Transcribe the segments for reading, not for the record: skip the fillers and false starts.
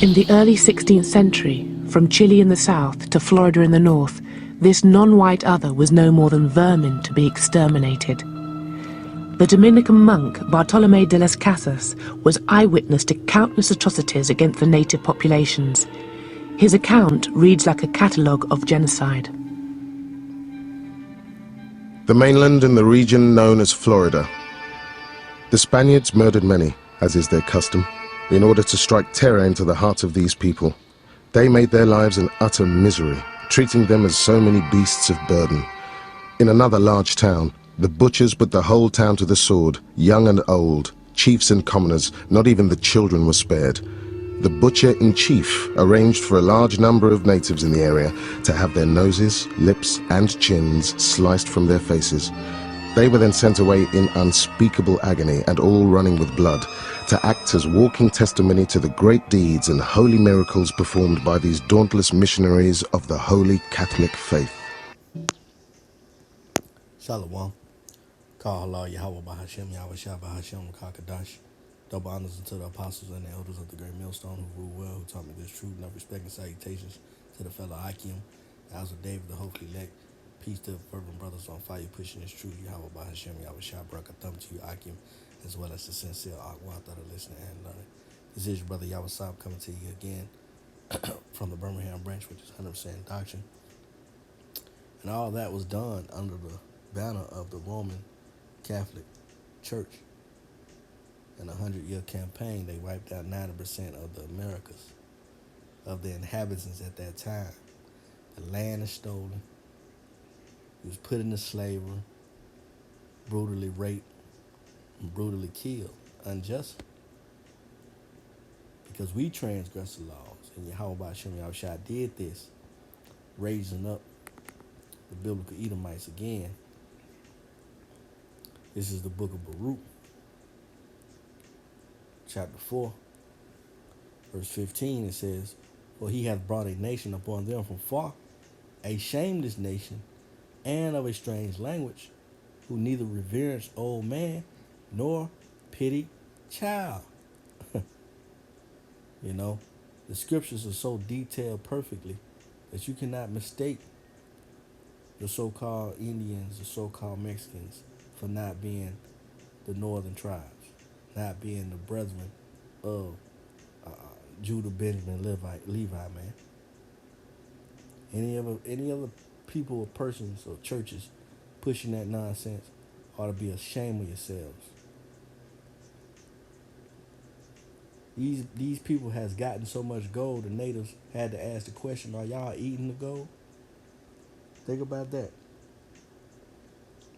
In the early 16th century, from Chile in the south to Florida in the north, this non-white other was no more than vermin to be exterminated. The Dominican monk Bartolomé de las Casas was eyewitness to countless atrocities against the native populations. His account reads like a catalogue of genocide. The mainland and the region known as Florida. The Spaniards murdered many, as is their custom, in order to strike terror into the hearts of these people. They made their lives an utter misery, treating them as so many beasts of burden. In another large town, the butchers put the whole town to the sword, young and old, chiefs and commoners, not even the children were spared. The butcher-in-chief arranged for a large number of natives in the area to have their noses, lips and chins sliced from their faces. They were then sent away in unspeakable agony and all running with blood, to act as walking testimony to the great deeds and holy miracles performed by these dauntless missionaries of the Holy Catholic faith. Shalom. Call HALAL, YAHAWAH, BAHASHAM, YAHAWASHI, BAHASHAM, QADASH. Double honors unto the apostles and the elders of the great millstone who rule well, who taught me this truth. Enough respect and salutations to the fellow HATHAM, the house of David, the hopefully elect. Peace to the fervent brothers on fire pushing this truth. YAHWAH, BAHASHAM, YAHAWASHI, BARAK, AHTHAM to you, HATHAM, as well as the sincere YAHWAH that are listening and learning. This is your brother YAHWAH coming to you again from the Birmingham branch, which is 100% doctrine. And all that was done under the banner of the Roman Catholic Church. In a 100-year campaign, they wiped out 90% of the Americas, of the inhabitants at that time. The land is stolen. He was put into slavery, brutally raped, and brutally killed unjustly. Because we transgressed the laws, and YAHWAH did this, raising up the biblical Edomites again. This is the book of Baruch, chapter 4, verse 15. It says, "For he hath brought a nation upon them from far, a shameless nation, and of a strange language, who neither reverence old man, nor pity child." You know, the scriptures are so detailed perfectly that you cannot mistake the so-called Indians, the so-called Mexicans, for not being the northern tribes, not being the brethren of Judah, Benjamin, Levi, man. Any other people or persons or churches pushing that nonsense ought to be ashamed of yourselves. These people has gotten so much gold, the natives had to ask the question, are y'all eating the gold? Think about that.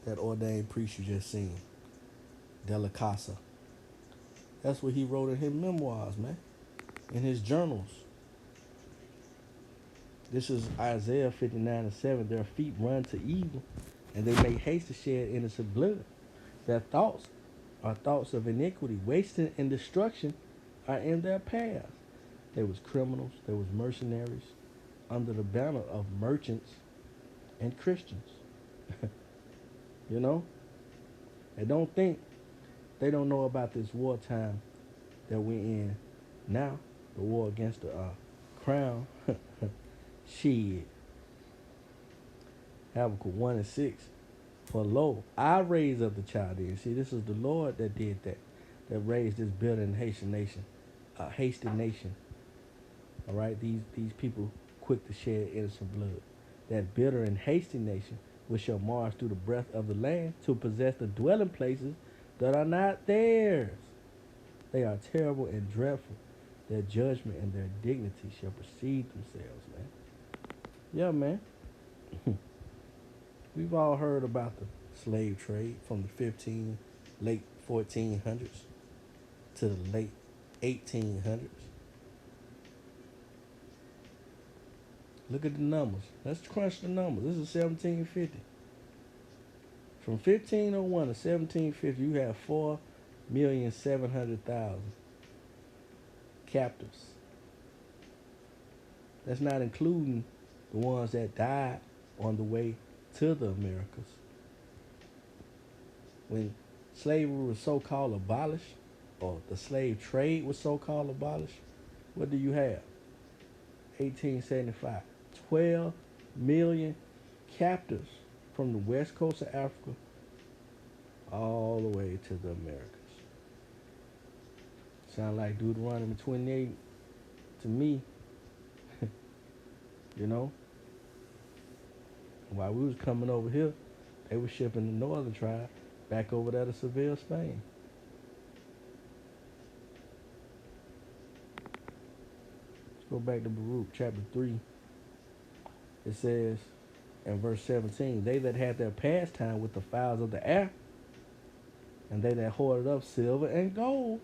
That ordained priest you just seen, De La Casa. That's what he wrote in his memoirs, man, in his journals. This is Isaiah 59:7. Their feet run to evil, and they make haste to shed innocent blood. Their thoughts are thoughts of iniquity. Wasting and destruction are in their paths. They was criminals. They was mercenaries under the banner of merchants and Christians. You know? They don't think they don't know about this wartime that we're in now. The war against the crown. Shit. Habakkuk 1:6. For lo, I raise up the Chaldeans. See, this is the Lord that did that. That raised this bitter and hasty nation. Hasty nation. Alright? These people quick to shed innocent blood. That bitter and hasty nation which shall march through the breadth of the land to possess the dwelling places that are not theirs. They are terrible and dreadful. Their judgment and their dignity shall precede themselves, man. Yeah, man. We've all heard about the slave trade from the late 1400s to the late 1800s. Look at the numbers. Let's crunch the numbers. This is 1750. From 1501 to 1750, you have 4,700,000 captives. That's not including the ones that died on the way to the Americas. When slavery was so-called abolished, or the slave trade was so-called abolished, What do you have? 1875. 12 million captives from the west coast of Africa all the way to the Americas. Sound like Deuteronomy 28 to me, you know? While we was coming over here, they were shipping the northern tribe back over there to Seville, Spain. Let's go back to Baruch chapter 3. It says in verse 17, they that had their pastime with the fowls of the air, and they that hoarded up silver and gold,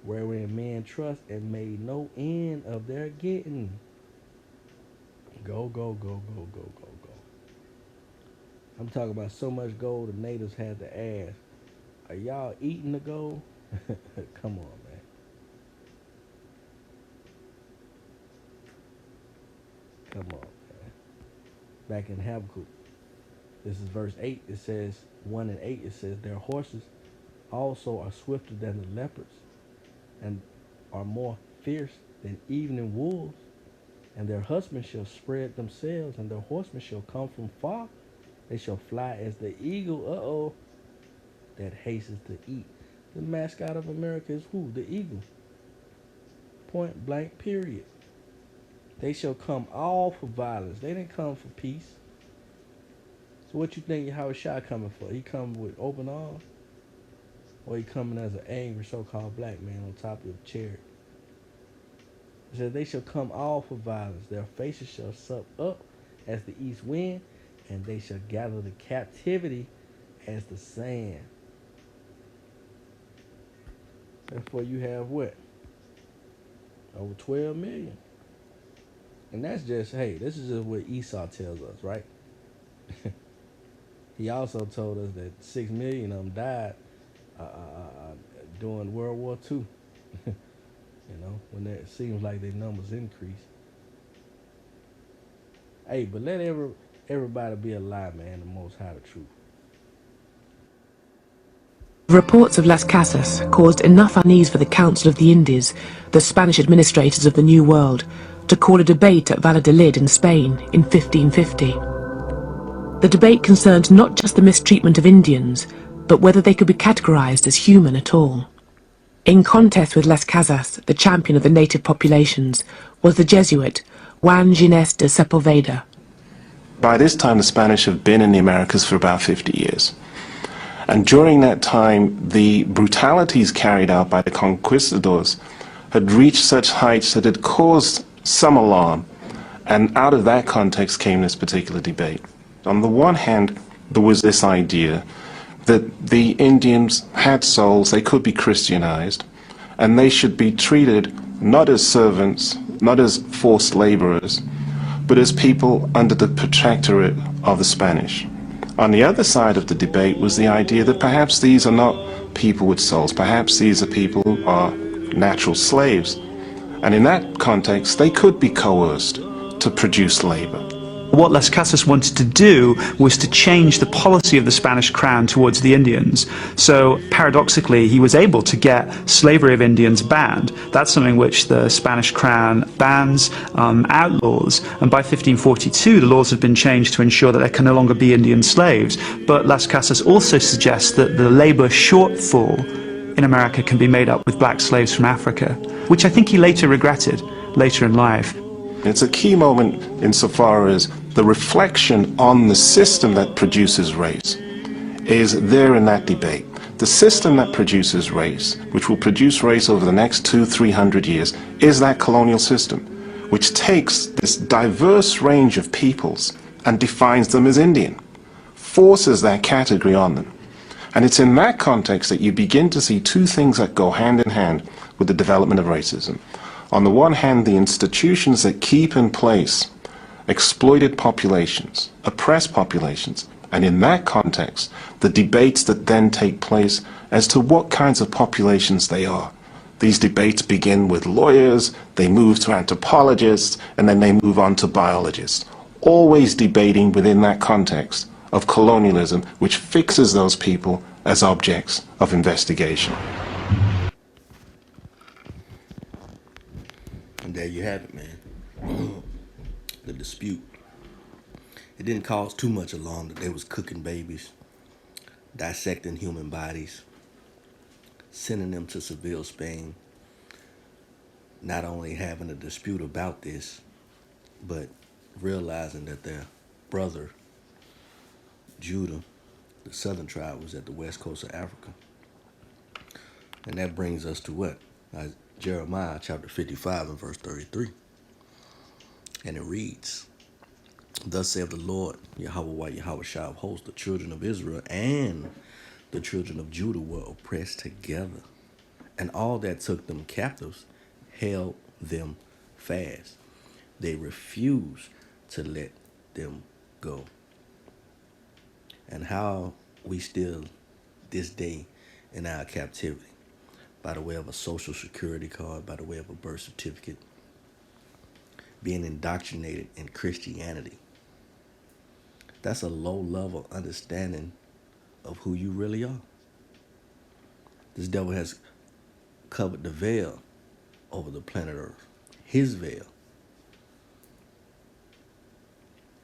wherein men trust and made no end of their getting. Go, go, go, go, go, go, go. I'm talking about so much gold the natives had to ask, are y'all eating the gold? Come on, man. Come on, man. Back in Habakkuk, this is verse 8. It says, 1 and 8, it says, their horses also are swifter than the leopards, and are more fierce than evening wolves. And their husbands shall spread themselves, and their horsemen shall come from far. They shall fly as the eagle, that hastens to eat. The mascot of America is who? The eagle. Point blank, period. They shall come all for violence. They didn't come for peace. So what you think YAHAWASHI coming for? He coming with open arms? Or he coming as an angry so-called black man on top of a chariot? It says, they shall come all for violence. Their faces shall suck up as the east wind, and they shall gather the captivity as the sand. Therefore you have what? Over 12 million. And that's just, hey, this is just what Esau tells us, right? He also told us that 6 million of them died during World War II. You know, when it seems like their numbers increase. Hey, but let everybody be a lie, man, the Most High, the truth. Reports of Las Casas caused enough unease for the Council of the Indies, the Spanish administrators of the New World, to call a debate at Valladolid in Spain in 1550. The debate concerned not just the mistreatment of Indians, but whether they could be categorized as human at all. In contest with Las Casas, the champion of the native populations, was the Jesuit Juan Ginés de Sepulveda. By this time, the Spanish have been in the Americas for about 50 years. And during that time, the brutalities carried out by the conquistadors had reached such heights that it caused some alarm. And out of that context came this particular debate. On the one hand, there was this idea that the Indians had souls, they could be Christianized, and they should be treated not as servants, not as forced laborers, but as people under the protectorate of the Spanish. On the other side of the debate was the idea that perhaps these are not people with souls, perhaps these are people who are natural slaves. And in that context, they could be coerced to produce labor. What Las Casas wanted to do was to change the policy of the Spanish crown towards the Indians. So paradoxically, he was able to get slavery of Indians banned. That's something which the Spanish crown bans, outlaws, and by 1542 the laws have been changed to ensure that there can no longer be Indian slaves. But Las Casas also suggests that the labor shortfall in America can be made up with black slaves from Africa, which I think he later regretted, later in life. It's a key moment insofar as the reflection on the system that produces race is there in that debate. The system that produces race, which will produce race over the next 200-300 years, is that colonial system, which takes this diverse range of peoples and defines them as Indian, forces that category on them. And it's in that context that you begin to see two things that go hand in hand with the development of racism. On the one hand, the institutions that keep in place exploited populations, oppressed populations, and in that context, the debates that then take place as to what kinds of populations they are. These debates begin with lawyers, they move to anthropologists, and then they move on to biologists, always debating within that context of colonialism, which fixes those people as objects of investigation. there you have it, man. The dispute. It didn't cause too much alarm that they was cooking babies, dissecting human bodies, sending them to Seville, Spain, not only having a dispute about this, but realizing that their brother, Judah, the southern tribe, was at the west coast of Africa. And that brings us to what? Jeremiah chapter 55 and verse 33. And it reads, Thus saith the Lord, YAHAWAH, YAHAWASHI of hosts, the children of Israel and the children of Judah were oppressed together, and all that took them captives held them fast. They refused to let them go. And how we still, this day, in our captivity, by the way of a social security card, by the way of a birth certificate, being indoctrinated in Christianity. That's a low-level understanding of who you really are. This devil has covered the veil over the planet Earth, his veil.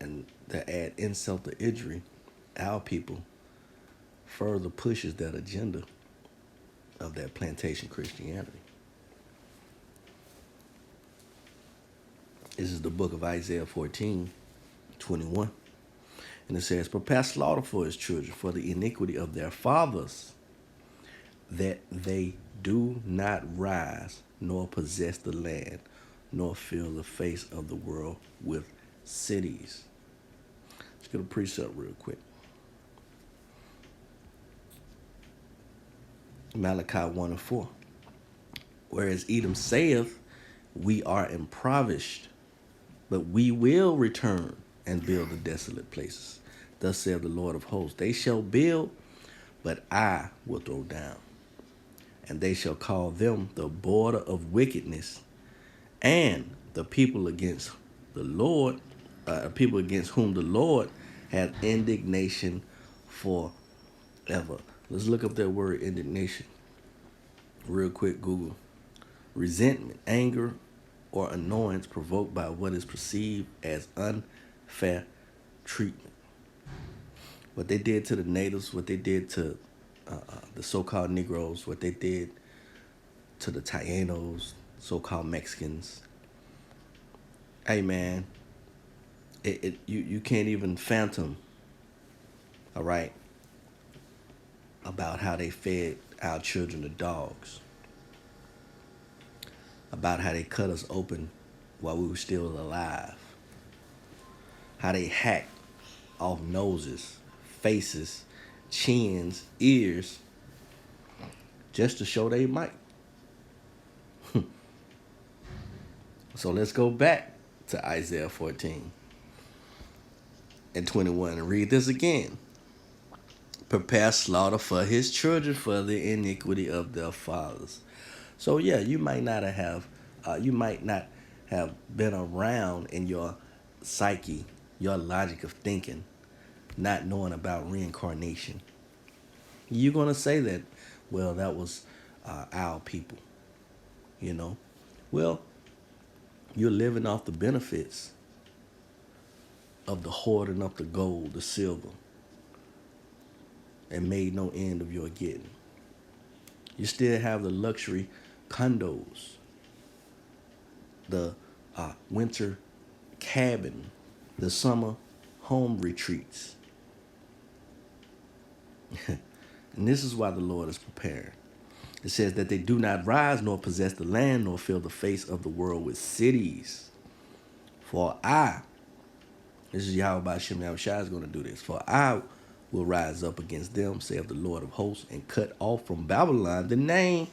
And to add insult to injury, our people further pushes that agenda of that plantation Christianity. This is the book of Isaiah 14:21. And it says, Prepare slaughter for his children, for the iniquity of their fathers, that they do not rise, nor possess the land, nor fill the face of the world with cities. Let's get a precept real quick. Malachi 1:4. Whereas Edom saith, We are impoverished, but we will return and build the desolate places. Thus saith the Lord of hosts, They shall build, but I will throw down. And they shall call them the border of wickedness, and the people against the Lord, people against whom the Lord hath indignation forever. Let's look up that word indignation. Real quick, Google. Resentment, anger, or annoyance provoked by what is perceived as unfair treatment. What they did to the natives, what they did to the so-called Negroes, what they did to the Tainos, so-called Mexicans. Hey, man, you can't even fathom, all right, about how they fed our children to dogs, about how they cut us open while we were still alive, how they hacked off noses, faces, chins, ears, just to show they might. So let's go back to Isaiah 14:21 and read this again. Prepare slaughter for his children for the iniquity of their fathers. So yeah, you might not have been around in your psyche, your logic of thinking, not knowing about reincarnation. You're gonna say that, well, that was our people, you know. Well, you're living off the benefits of the hoarding up the gold, the silver, and made no end of your getting. You still have the luxury condos, the winter cabin, the summer home retreats. And this is why the Lord is preparing. It says that they do not rise nor possess the land nor fill the face of the world with cities. For I, this is Yahweh BAHASHAM YAHWASHI is going to do this. For I will rise up against them, saith the Lord of hosts, and cut off from Babylon the name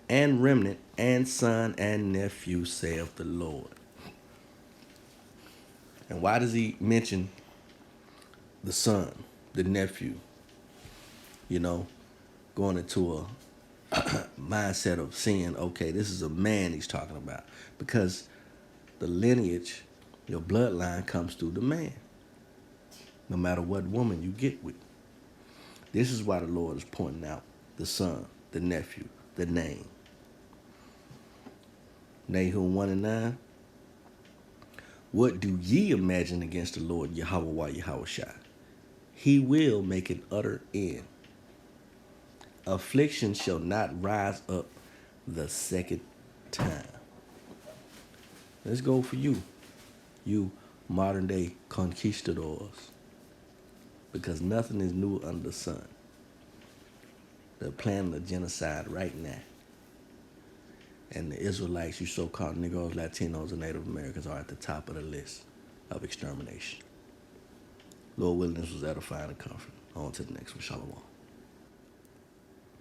and remnant and son and nephew, saith the Lord. And why does he mention the son, the nephew? You know, going into a mindset of saying, okay, this is a man he's talking about. Because the lineage, your bloodline comes through the man, no matter what woman you get with. This is why the Lord is pointing out the son, the nephew, the name. Nahum 1:9. What do ye imagine against the Lord YAHAWAH YAHAWASHI? He will make an utter end. Affliction shall not rise up the second time. Let's go for you, you modern day conquistadors, because nothing is new under the sun. They're planning a genocide right now. And the Israelites, you so-called Negroes, Latinos, and Native Americans are at the top of the list of extermination. Lord willing, this was edifying and comforting. On to the next one. Shalom.